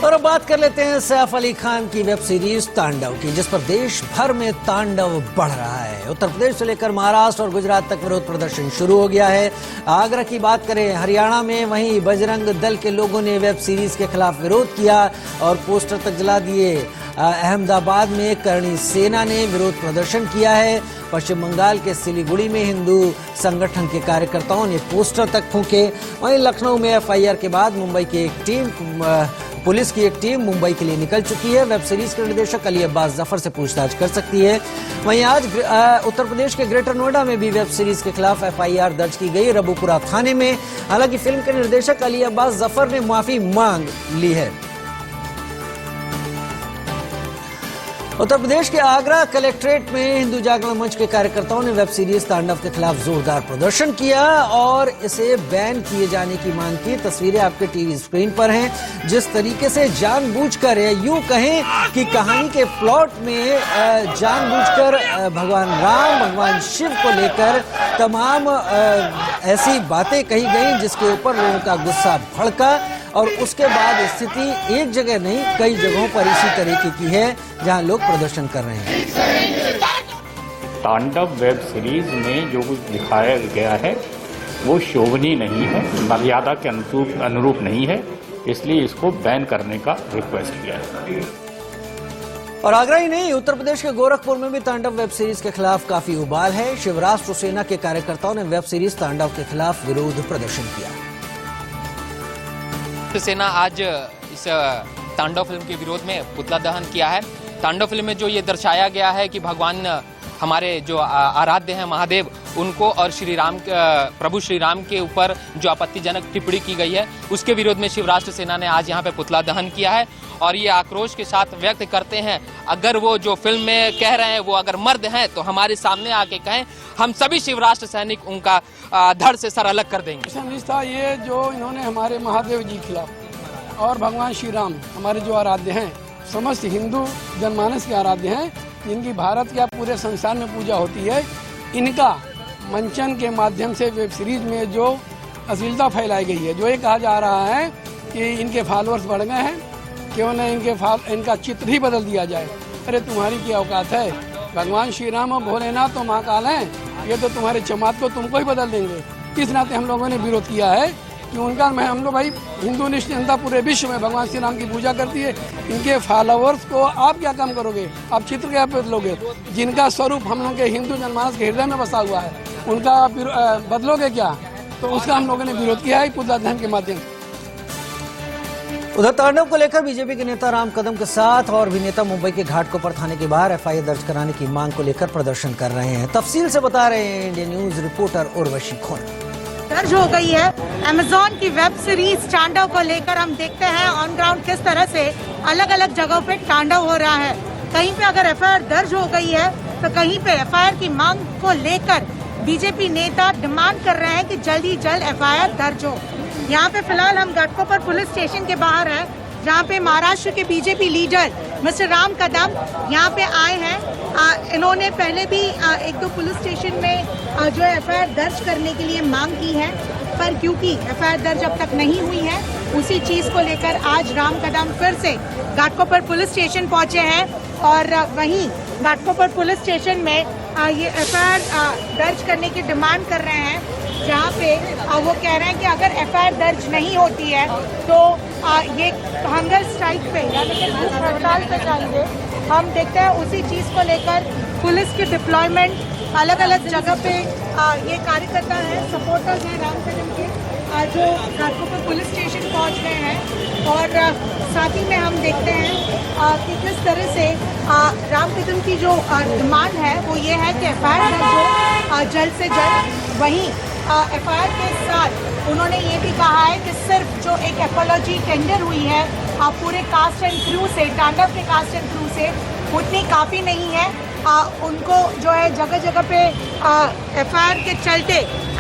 और अब बात कर लेते हैं सैफ अली खान की वेब सीरीज तांडव की, जिस पर देश भर में तांडव बढ़ रहा है। उत्तर प्रदेश से लेकर महाराष्ट्र और गुजरात तक विरोध प्रदर्शन शुरू हो गया है। आगरा की बात करें, हरियाणा में वहीं बजरंग दल के लोगों ने वेब सीरीज के खिलाफ विरोध किया और पोस्टर तक जला दिए। अहमदाबाद में करणी सेना ने विरोध प्रदर्शन किया है। पश्चिम बंगाल के सिलीगुड़ी में हिंदू संगठन के कार्यकर्ताओं ने पोस्टर तक फूंके। वहीं लखनऊ में एफआईआर के बाद पुलिस की एक टीम मुंबई के लिए निकल चुकी है। वेब सीरीज के निर्देशक अली अब्बास जफर से पूछताछ कर सकती है। वहीं आज उत्तर प्रदेश के ग्रेटर नोएडा में भी वेब सीरीज के खिलाफ एफआईआर दर्ज की गई, रबुपुरा थाने में। हालांकि फिल्म के निर्देशक अली अब्बास जफर ने माफी मांग ली है। उत्तर प्रदेश के आगरा कलेक्ट्रेट में हिंदू जागरण मंच के कार्यकर्ताओं ने वेब सीरीज तांडव के खिलाफ जोरदार प्रदर्शन किया और इसे बैन किए जाने की मांग की। तस्वीरें आपके टीवी स्क्रीन पर हैं। जिस तरीके से जानबूझकर, यूं कहें कि कहानी के प्लॉट में जानबूझकर भगवान राम, भगवान शिव को लेकर तमाम ऐसी बातें कही गई जिसके ऊपर लोगों का गुस्सा भड़का और उसके बाद स्थिति एक जगह नहीं कई जगहों पर इसी तरीके की है जहां लोग प्रदर्शन कर रहे हैं। तांडव वेब सीरीज में जो कुछ दिखाया गया है वो शोभनीय नहीं है, मर्यादा के अनुरूप नहीं है, इसलिए इसको बैन करने का रिक्वेस्ट किया है। और आगरा ही नहीं, उत्तर प्रदेश के गोरखपुर में भी तांडव वेब सीरीज के खिलाफ काफी उबाल है। शिवराष्ट्र सेना के कार्यकर्ताओं ने वेब सीरीज तांडव के खिलाफ विरोध प्रदर्शन किया। सेना आज इस तांडव फिल्म के विरोध में पुतला दहन किया है। तांडव फिल्म में जो ये दर्शाया गया है कि भगवान हमारे जो आराध्य हैं महादेव, उनको और प्रभु श्री राम के ऊपर जो आपत्तिजनक टिप्पणी की गई है उसके विरोध में शिवराष्ट्र सेना ने आज यहाँ पे पुतला दहन किया है और ये आक्रोश के साथ व्यक्त करते हैं, अगर वो जो फिल्म में कह रहे हैं वो अगर मर्द हैं तो हमारे सामने आके कहें, हम सभी शिवराष्ट्र सैनिक उनका धड़ से सर अलग कर देंगे। ये जो इन्होंने हमारे महादेव जी खिलाफ और भगवान श्री राम हमारे जो आराध्य हैं, समस्त हिंदू जनमानस के आराध्य हैं, जिनकी भारत या पूरे संसार में पूजा होती है, इनका मंचन के माध्यम से वेब सीरीज में जो अश्लीलता फैलाई गई है, जो ये कहा जा रहा है कि इनके फॉलोअर्स बढ़ गए हैं, क्यों न इनका चित्र ही बदल दिया जाए। अरे तुम्हारी क्या औकात है? भगवान श्री राम और भोलेनाथ तो महाकाल हैं, ये तो तुम्हारे चमात को तुमको ही बदल देंगे। इस नाते हम लोगों ने विरोध किया है कि हम लोग भाई हिंदू निष्ठ जनता पूरे विश्व में भगवान श्री राम की पूजा करती है, इनके फॉलोअर्स को आप क्या काम करोगे? आप चित्र क्या बदलोगे? जिनका स्वरूप हम लोग के हिंदू जनमानस के हृदय में बसा हुआ है, उनका बदलोगे क्या? तो उसका हम लोगों ने विरोध किया है पुतला दहन के माध्यम से। उधर तांडव को लेकर बीजेपी के नेता राम कदम के साथ और भी नेता मुंबई के घाटकोपर थाने के बाहर एफआईआर दर्ज कराने की मांग को लेकर प्रदर्शन कर रहे हैं। तफसील से बता रहे हैं इंडियन न्यूज रिपोर्टर उर्वशी खोना। दर्ज हो गई है अमेज़न की वेब सीरीज तांडव को लेकर। हम देखते हैं ऑन ग्राउंड किस तरह से अलग अलग जगहों पे तांडव हो रहा है। कहीं पे अगर एफआईआर दर्ज हो गई है तो कहीं पे एफआईआर की मांग को लेकर बीजेपी नेता डिमांड कर रहे हैं कि जल्द ही जल्द एफआईआर दर्ज हो। यहाँ पे फिलहाल हम घाटकोपर पुलिस स्टेशन के बाहर हैं, जहाँ पे महाराष्ट्र के BJP leader mister Ram Kadam यहाँ पे आए हैं। इन्होंने पहले भी एक दो पुलिस स्टेशन में जो एफआईआर दर्ज करने के लिए मांग की है, पर क्योंकि एफआईआर दर्ज अब तक नहीं हुई है, उसी चीज को लेकर आज राम कदम फिर से घाटकोपर पुलिस स्टेशन पहुंचे हैं और वहीं घाटकोपर पुलिस स्टेशन में ये एफआईआर दर्ज करने की डिमांड कर रहे हैं, जहाँ पे वो कह रहे हैं कि अगर एफआईआर दर्ज नहीं होती है तो ये हंगर स्ट्राइक पे यानी कि भूख हड़ताल पे जाएंगे। हम देखते हैं उसी चीज़ को लेकर पुलिस की डिप्लॉयमेंट अलग अलग जगह पे ये कार्यकर्ता हैं, सपोर्टर्स हैं राम कदम के, जो घाटकोपर पुलिस स्टेशन पहुंच गए हैं। और साथ ही में हम देखते हैं कि किस तरह से राम कदम की जो डिमांड है वो ये है कि एफआईआर दर्ज हो जल्द से जल्द। वहीं एफआईआर के साथ उन्होंने ये भी कहा है कि सिर्फ जो एक एपोलॉजी टेंडर हुई है पूरे कास्ट एंड क्रू से, तांडव के कास्ट एंड क्रू से, उतनी काफ़ी नहीं है। उनको जो है जगह जगह पे एफआईआर के चलते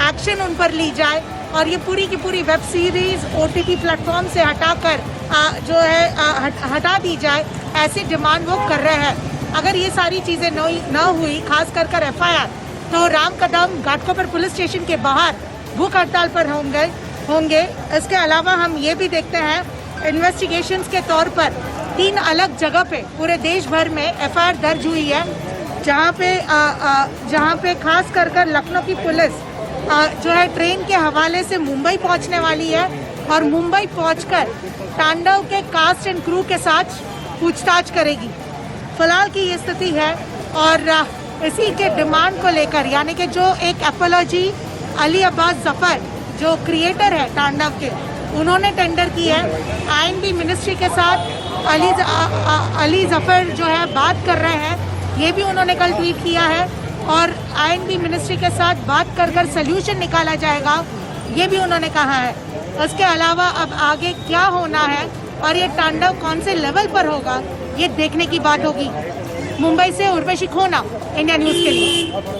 एक्शन उन पर ली जाए और ये पूरी की पूरी वेब सीरीज ओटीटी प्लेटफॉर्म से हटाकर जो है हटा दी जाए, ऐसी डिमांड वो कर रहे हैं। अगर ये सारी चीज़ें न हुई, खास कर एफआईआर, तो राम कदम घाटकोपर पुलिस स्टेशन के बाहर भूख हड़ताल पर होंगे। इसके अलावा हम ये भी देखते हैं इन्वेस्टिगेशंस के तौर पर 3 अलग जगह पे पूरे देश भर में एफआईआर दर्ज हुई है, जहाँ पे खास कर लखनऊ की पुलिस जो है ट्रेन के हवाले से मुंबई पहुंचने वाली है और मुंबई पहुंचकर तांडव के कास्ट एंड क्रू के साथ पूछताछ करेगी। फिलहाल की ये स्थिति है और इसी के डिमांड को लेकर, यानी कि जो एक एपोलॉजी अली अब्बास जफर जो क्रिएटर है तांडव के, उन्होंने टेंडर की है। आईएनबी मिनिस्ट्री के साथ अली जफर जो है बात कर रहे हैं, ये भी उन्होंने कल ट्वीट किया है और आईएनबी मिनिस्ट्री के साथ बात कर सल्यूशन निकाला जाएगा, ये भी उन्होंने कहा है। उसके अलावा अब आगे क्या होना है और ये तांडव कौन से लेवल पर होगा, ये देखने की बात होगी। मुंबई से उर्वशी खोना, इंडिया न्यूज के लिए।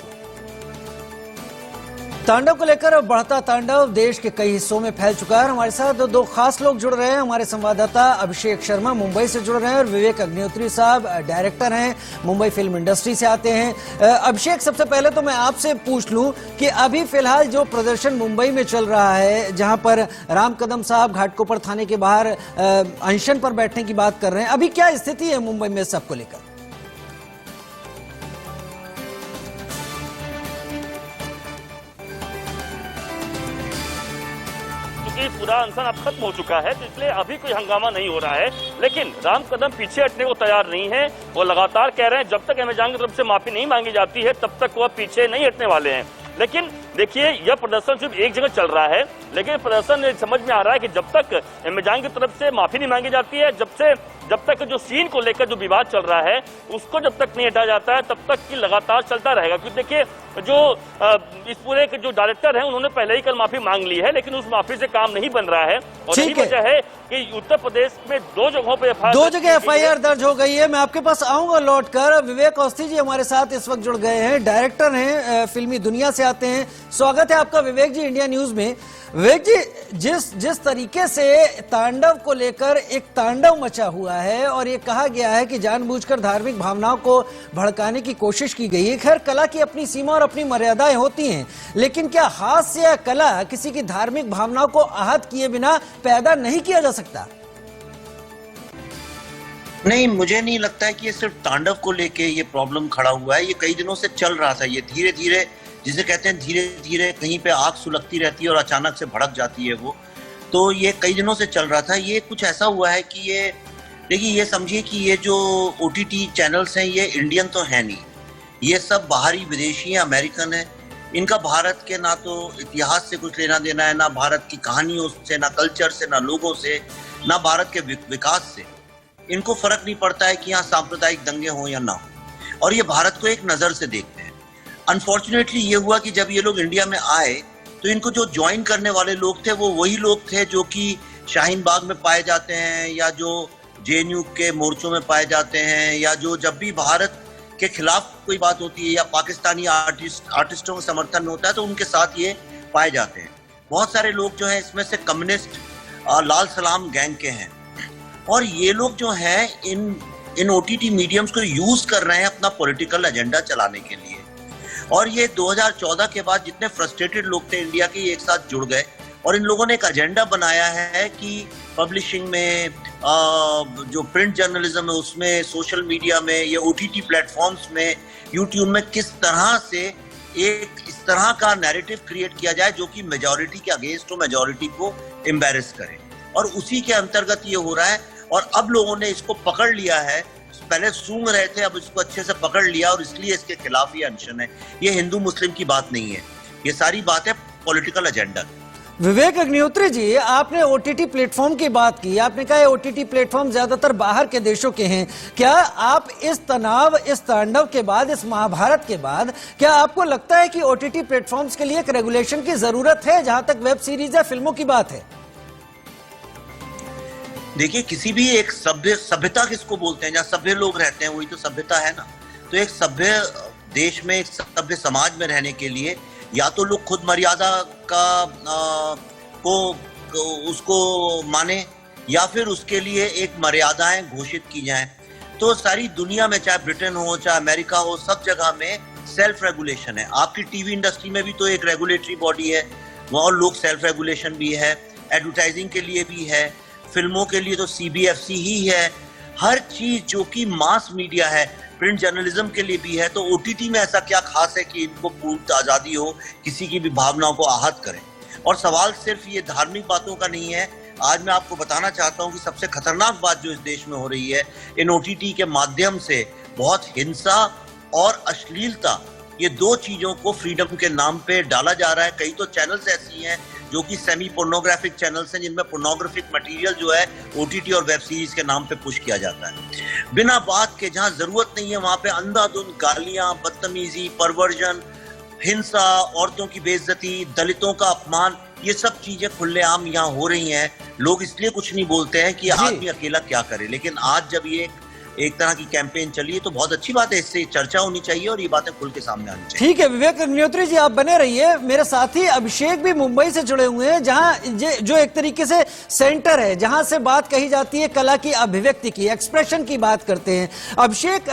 तांडव को लेकर अब बढ़ता तांडव देश के कई हिस्सों में फैल चुका है। हमारे साथ 2 खास लोग जुड़ रहे हैं। हमारे संवाददाता अभिषेक शर्मा मुंबई से जुड़ रहे हैं और विवेक अग्निहोत्री साहब डायरेक्टर हैं, मुंबई फिल्म इंडस्ट्री से आते हैं। अभिषेक, सबसे पहले तो मैं आपसे पूछ लूं कि अभी फिलहाल जो प्रदर्शन मुंबई में चल रहा है, जहां पर राम कदम साहब घाटकोपर थाने के बाहर अनशन पर बैठने की बात कर रहे हैं, अभी क्या स्थिति है मुंबई में सबको लेकर? पूरा अनशन अब खत्म हो चुका है, तो इसलिए अभी कोई हंगामा नहीं हो रहा है। लेकिन राम कदम पीछे हटने को तैयार नहीं है। वो लगातार कह रहे हैं जब तक अमेजॉन की तरफ से माफी नहीं मांगी जाती है तब तक वह पीछे नहीं हटने वाले हैं। लेकिन देखिए, यह प्रदर्शन सिर्फ एक जगह चल रहा है, लेकिन प्रदर्शन समझ में आ रहा है कि जब तक अमेजॉन की तरफ से माफी नहीं मांगी जाती है, जब तक जो सीन को लेकर जो विवाद चल रहा है उसको जब तक नहीं हटाया जाता है, तब तक की लगातार चलता रहेगा। क्योंकि देखिए, जो इस पूरे के जो डायरेक्टर हैं उन्होंने पहले ही कल माफी मांग ली है, लेकिन उस माफी से काम नहीं बन रहा है और यही वजह है कि उत्तर प्रदेश में 2 जगहों पर एफआईआर दर्ज हो गई है। मैं आपके पास आऊंगा लौटकर। विवेक अवस्थी जी हमारे साथ इस वक्त जुड़ गए हैं, डायरेक्टर हैं, फिल्मी दुनिया से आते हैं। स्वागत है आपका विवेक जी इंडिया न्यूज में। विवेक जी, जिस तरीके से तांडव को लेकर एक तांडव मचा हुआ है और ये कहा गया है कि जानबूझकर धार्मिक भावनाओं को भड़काने की कोशिश की गई है। खैर, कला की अपनी सीमा और अपनी मर्यादाएं होती हैं, लेकिन क्या हास्य या कला किसी की धार्मिक भावनाओं को आहत किए बिना पैदा नहीं किया जा सकता? नहीं, मुझे नहीं लगता है कि ये सिर्फ तांडव को लेके ये प्रॉब्लम खड़ा हुआ है। ये कई दिनों से चल रहा था। ये धीरे धीरे, जिसे कहते हैं धीरे धीरे कहीं पे आग सुलगती रहती है और अचानक से भड़क जाती है वो, तो ये कई दिनों से चल रहा था। ये कुछ ऐसा हुआ है कि ये देखिए, ये समझिए कि ये जो ओटीटी चैनल्स हैं ये इंडियन तो है नहीं, ये सब बाहरी विदेशी हैं, अमेरिकन है। इनका भारत के ना तो इतिहास से कुछ लेना देना है, ना भारत की कहानियों से, ना कल्चर से, ना लोगों से, ना भारत के विकास से। इनको फर्क नहीं पड़ता है कि यहाँ सांप्रदायिक दंगे हों या ना हो, और ये भारत को एक नज़र से देखते हैं। अनफॉर्चुनेटली ये हुआ कि जब ये लोग इंडिया में आए तो इनको जो ज्वाइन करने वाले लोग थे वो वही लोग थे जो कि शाहीन बाग में पाए जाते हैं, या जो जेएनयू के मोर्चों में पाए जाते हैं, या जो जब भी भारत के खिलाफ कोई बात होती है या पाकिस्तानी आर्टिस्टों के समर्थन में होता है तो उनके साथ ये पाए जाते हैं। बहुत सारे लोग जो हैं इसमें से कम्युनिस्ट लाल सलाम गैंग के हैं, और ये लोग जो हैं इन ओटीटी मीडियम्स को यूज कर रहे हैं अपना पॉलिटिकल एजेंडा चलाने के लिए। और ये 2014 के बाद जितने फ्रस्ट्रेटेड लोग थे इंडिया के, एक साथ जुड़ गए और इन लोगों ने एक एजेंडा बनाया है कि पब्लिशिंग में, जो प्रिंट जर्नलिज्म है उसमें, सोशल मीडिया में, ये ओटीटी प्लेटफॉर्म्स में, यूट्यूब में किस तरह से एक इस तरह का नैरेटिव क्रिएट किया जाए जो कि मेजॉरिटी के अगेंस्ट हो, मेजॉरिटी को एम्बैरेस करे। और उसी के अंतर्गत ये हो रहा है। और अब लोगों ने इसको पकड़ लिया है, पहले सूंघ रहे थे, अब इसको अच्छे से पकड़ लिया और इसलिए इसके खिलाफ ये अनशन है। ये हिंदू मुस्लिम की बात नहीं है, ये सारी बात है पॉलिटिकल एजेंडा। विवेक अग्निहोत्री जी, आपने ओटीटी प्लेटफॉर्म की बात की, आपने कहा ओटीटी प्लेटफॉर्म ज्यादातर बाहर के देशों के हैं। क्या आप इस तनाव, इस तांडव के बाद, इस महाभारत के बाद, क्या आपको लगता है कि ओटीटी प्लेटफॉर्म्स के लिए एक रेगुलेशन की जरूरत है जहां तक वेब सीरीज या फिल्मों की बात है? देखिए, किसी भी एक सभ्यता किसको बोलते हैं, जहाँ सभ्य लोग रहते हैं वही तो सभ्यता है ना। तो एक सभ्य देश में, एक सभ्य समाज में रहने के लिए या तो लोग खुद मर्यादा उसको माने, या फिर उसके लिए एक मर्यादाएं घोषित की जाएं। तो सारी दुनिया में, चाहे ब्रिटेन हो, चाहे अमेरिका हो, सब जगह में सेल्फ रेगुलेशन है। आपकी टीवी इंडस्ट्री में भी तो एक रेगुलेटरी बॉडी है, वहाँ लोग सेल्फ रेगुलेशन भी है, एडवर्टाइजिंग के लिए भी है, फिल्मों के लिए तो CBFC ही है। हर चीज जो कि मास मीडिया है, प्रिंट जर्नलिज्म के लिए भी है, तो OTT में ऐसा क्या खास है कि इनको पूर्ण आजादी हो, किसी की भी भावनाओं को आहत करें। और सवाल सिर्फ ये धार्मिक बातों का नहीं है। आज मैं आपको बताना चाहता हूं कि सबसे खतरनाक बात जो इस देश में हो रही है, इन OTT के माध्यम से बहुत हिंसा और अश्लीलता, ये दो चीजों को फ्रीडम के नाम पे डाला जा रहा है। कई तो चैनल्स ऐसी हैं जो कि सेमी पोर्नोग्राफिक चैनल्स हैं, जिनमें पोर्नोग्राफिक मटेरियल जो है OTT और वेब सीरीज के नाम पे पुश किया जाता है बिना बात के। जहां जरूरत नहीं है वहां पे अंधाधुंध गालियां, बदतमीजी, परवर्जन, हिंसा, औरतों की बेइज्जती, दलितों का अपमान, ये सब चीजें खुलेआम यहाँ हो रही हैं। लोग इसलिए कुछ नहीं बोलते हैं कि आदमी अकेला क्या करे, लेकिन आज जब ये एक तरह की कैंपेन चली है तो बहुत अच्छी बात है, इससे चर्चा होनी चाहिए और ये बातें खुल के सामने आनी चाहिए। ठीक है, विवेक अग्निहोत्री जी आप बने रहिए। मेरे साथी अभिषेक भी मुंबई से जुड़े हुए हैं, जहां जो एक तरीके से सेंटर है, जहां से बात कही जाती है कला की अभिव्यक्ति की, एक्सप्रेशन की बात करते हैं। अभिषेक,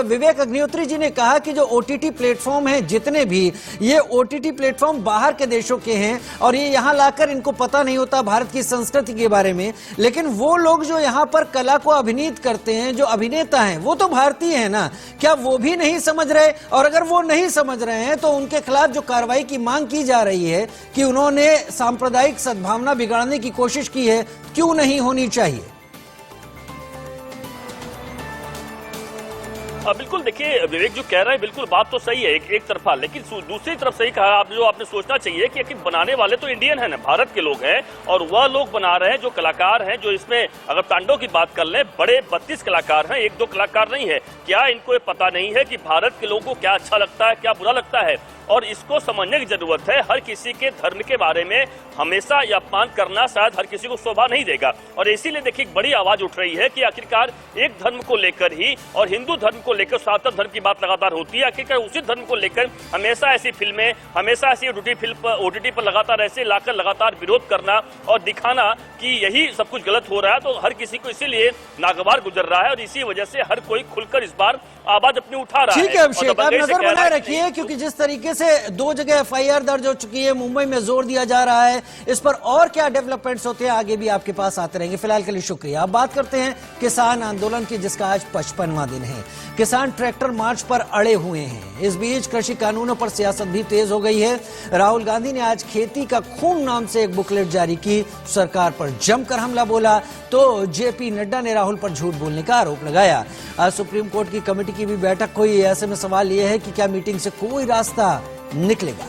विवेक अग्निहोत्री जी ने कहा कि जो OTT प्लेटफॉर्म है जितने भी, ये OTT प्लेटफॉर्म बाहर के देशों के हैं और ये यहाँ लाकर इनको पता नहीं होता भारत की संस्कृति के बारे में, लेकिन वो लोग जो यहाँ पर कला को अभिनीत करते हैं, जो अभिनेता हैं, वो तो भारतीय हैं ना, क्या वो भी नहीं समझ रहे? और अगर वो नहीं समझ रहे हैं तो उनके खिलाफ जो कार्रवाई की मांग की जा रही है कि उन्होंने सांप्रदायिक सद्भावना बिगाड़ने की कोशिश की है, क्यों नहीं होनी चाहिए? बिल्कुल, देखिए विवेक जो कह रहे हैं बिल्कुल बात तो सही है एक तरफा, लेकिन दूसरी तरफ सही कहा आप, जो आपने सोचना चाहिए कि आखिर बनाने वाले तो इंडियन है ना, भारत के लोग हैं, और वह लोग बना रहे हैं जो कलाकार हैं, जो इसमें अगर तांडव की बात कर लें, बड़े 32 कलाकार हैं, एक दो कलाकार नहीं है। क्या इनको ये पता नहीं है कि भारत के लोगों को क्या अच्छा लगता है, क्या बुरा लगता है? और इसको समझने की जरूरत है। हर किसी के धर्म के बारे में हमेशा ये अपमान करना शायद हर किसी को शोभा नहीं देगा, और इसीलिए देखिए एक बड़ी आवाज उठ रही है कि आखिरकार एक धर्म को लेकर ही, और हिंदू धर्म को लेकर, सनातन धर्म की बात लगातार होती है, आखिरकार उसी धर्म को लेकर हमेशा ऐसी फिल्में, हमेशा ऐसी OTT पर लगातार ऐसे लाकर लगातार विरोध करना और दिखाना कि यही सब कुछ गलत हो रहा है, तो हर किसी को इसीलिए नागवार गुजर रहा है, और इसी वजह से हर कोई खुलकर इस बार आवाज अपनी उठा रहा है। ठीक है अभिषेक, आप नजर बनाए रखिए, क्योंकि जिस तरीके से 2 जगह FIR दर्ज हो चुकी है, मुंबई में जोर दिया जा रहा है, इस पर और क्या डेवलपमेंट्स होते हैं आगे भी आपके पास आते रहेंगे। फिलहाल के लिए शुक्रिया। अब बात करते हैं किसान आंदोलन की, जिसका आज 55वां दिन है। किसान ट्रैक्टर मार्च पर अड़े हुए हैं। इस बीच कृषि कानूनों पर सियासत भी तेज हो गई है। राहुल गांधी ने आज खेती का खून नाम से एक बुकलेट जारी की, सरकार पर जमकर हमला बोला, तो JP नड्डा ने राहुल पर झूठ बोलने का आरोप लगाया। आज सुप्रीम कोर्ट की कमेटी की भी बैठक हुई। ऐसे में सवाल यह है कि क्या मीटिंग से कोई रास्ता निकलेगा?